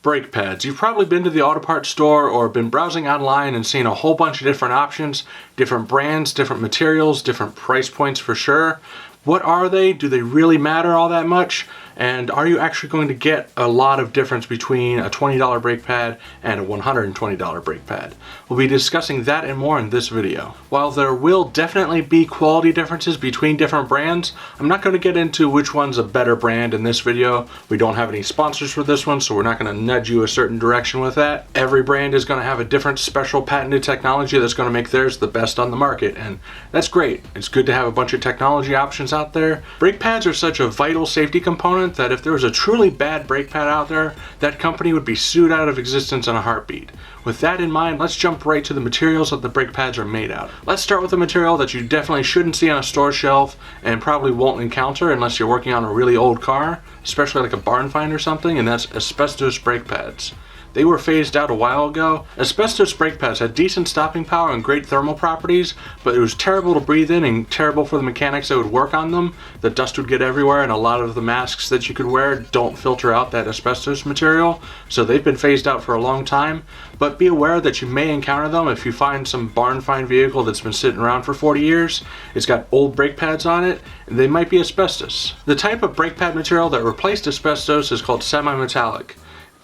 Brake pads. You've probably been to the auto parts store or been browsing online and seen a whole bunch of different options, different brands, different materials, different price points for sure. What are they? Do they really matter all that much? And are you actually going to get a lot of difference between a $20 brake pad and a $120 brake pad? We'll be discussing that and more in this video. While there will definitely be quality differences between different brands, I'm not going to get into which one's a better brand in this video. We don't have any sponsors for this one, so we're not going to nudge you a certain direction with that. Every brand is going to have a different special patented technology that's going to make theirs the best on the market, and that's great. It's good to have a bunch of technology options out there. Brake pads are such a vital safety component that if there was a truly bad brake pad out there, that company would be sued out of existence in a heartbeat. With that in mind, let's jump right to the materials that the brake pads are made out of. Let's start with a material that you definitely shouldn't see on a store shelf and probably won't encounter unless you're working on a really old car, especially like a barn find or something, and that's asbestos brake pads. They were phased out a while ago. Asbestos brake pads had decent stopping power and great thermal properties, but it was terrible to breathe in and terrible for the mechanics that would work on them. The dust would get everywhere, and a lot of the masks that you could wear don't filter out that asbestos material, so they've been phased out for a long time. But be aware that you may encounter them if you find some barn find vehicle that's been sitting around for 40 years. It's got old brake pads on it, and they might be asbestos. The type of brake pad material that replaced asbestos is called semi-metallic.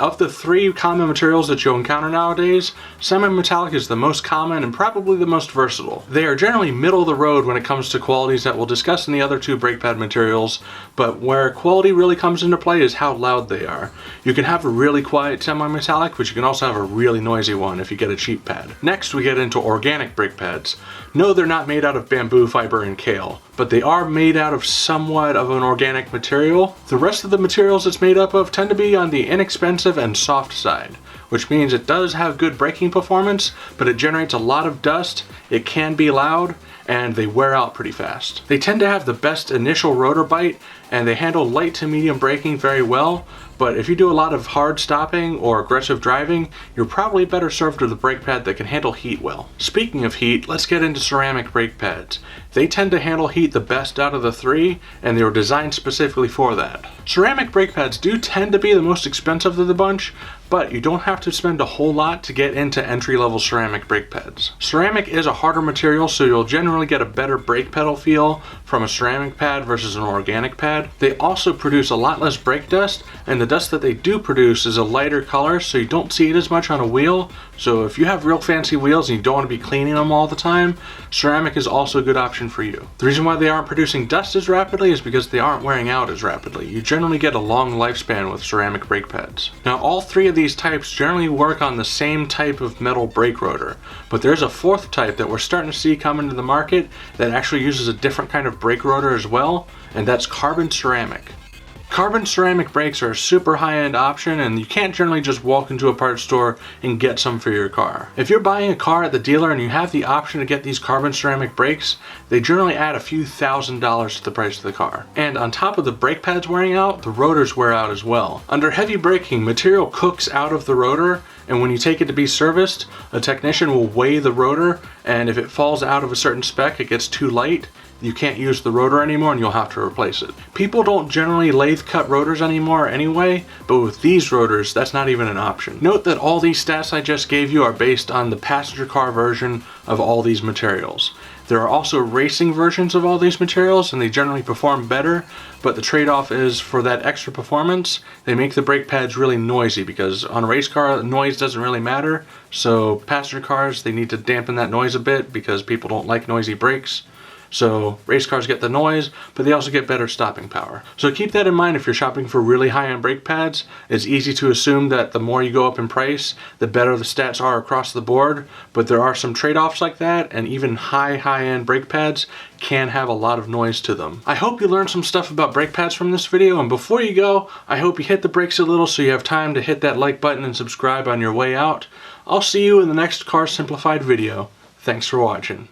Of the three common materials that you'll encounter nowadays, semi-metallic is the most common and probably the most versatile. They are generally middle of the road when it comes to qualities that we'll discuss in the other two brake pad materials, but where quality really comes into play is how loud they are. You can have a really quiet semi-metallic, but you can also have a really noisy one if you get a cheap pad. Next, we get into organic brake pads. No, they're not made out of bamboo fiber and kale, but they are made out of somewhat of an organic material. The rest of the materials it's made up of tend to be on the inexpensive and soft side, which means it does have good braking performance, but it generates a lot of dust, it can be loud, and they wear out pretty fast. They tend to have the best initial rotor bite, and they handle light to medium braking very well, but if you do a lot of hard stopping or aggressive driving, you're probably better served with a brake pad that can handle heat well. Speaking of heat, let's get into ceramic brake pads. They tend to handle heat the best out of the three, and they were designed specifically for that. Ceramic brake pads do tend to be the most expensive of the bunch, but you don't have to spend a whole lot to get into entry-level ceramic brake pads. Ceramic is a harder material, so you'll generally get a better brake pedal feel from a ceramic pad versus an organic pad. They also produce a lot less brake dust, and the dust that they do produce is a lighter color, so you don't see it as much on a wheel. So if you have real fancy wheels and you don't want to be cleaning them all the time, ceramic is also a good option for you. The reason why they aren't producing dust as rapidly is because they aren't wearing out as rapidly. You generally get a long lifespan with ceramic brake pads. Now, all three of these types generally work on the same type of metal brake rotor, but there's a fourth type that we're starting to see come into the market that actually uses a different kind of brake rotor as well, and that's carbon ceramic. Carbon ceramic brakes are a super high-end option, and you can't generally just walk into a parts store and get some for your car. If you're buying a car at the dealer and you have the option to get these carbon ceramic brakes, they generally add a few $1,000s to the price of the car. And on top of the brake pads wearing out, the rotors wear out as well. Under heavy braking, material cooks out of the rotor, and when you take it to be serviced, a technician will weigh the rotor, and if it falls out of a certain spec, it gets too light, you can't use the rotor anymore and you'll have to replace it. People don't generally lathe cut rotors anymore anyway, but with these rotors, that's not even an option. Note that all these stats I just gave you are based on the passenger car version of all these materials. There are also racing versions of all these materials, and they generally perform better, but the trade-off is for that extra performance, they make the brake pads really noisy, because on a race car, noise doesn't really matter, so passenger cars, they need to dampen that noise a bit because people don't like noisy brakes. So race cars get the noise, but they also get better stopping power. So keep that in mind if you're shopping for really high-end brake pads. It's easy to assume that the more you go up in price, the better the stats are across the board, but there are some trade-offs like that, and even high-end brake pads can have a lot of noise to them. I hope you learned some stuff about brake pads from this video, and before you go, I hope you hit the brakes a little so you have time to hit that like button and subscribe on your way out. I'll see you in the next Car Simplified video. Thanks for watching.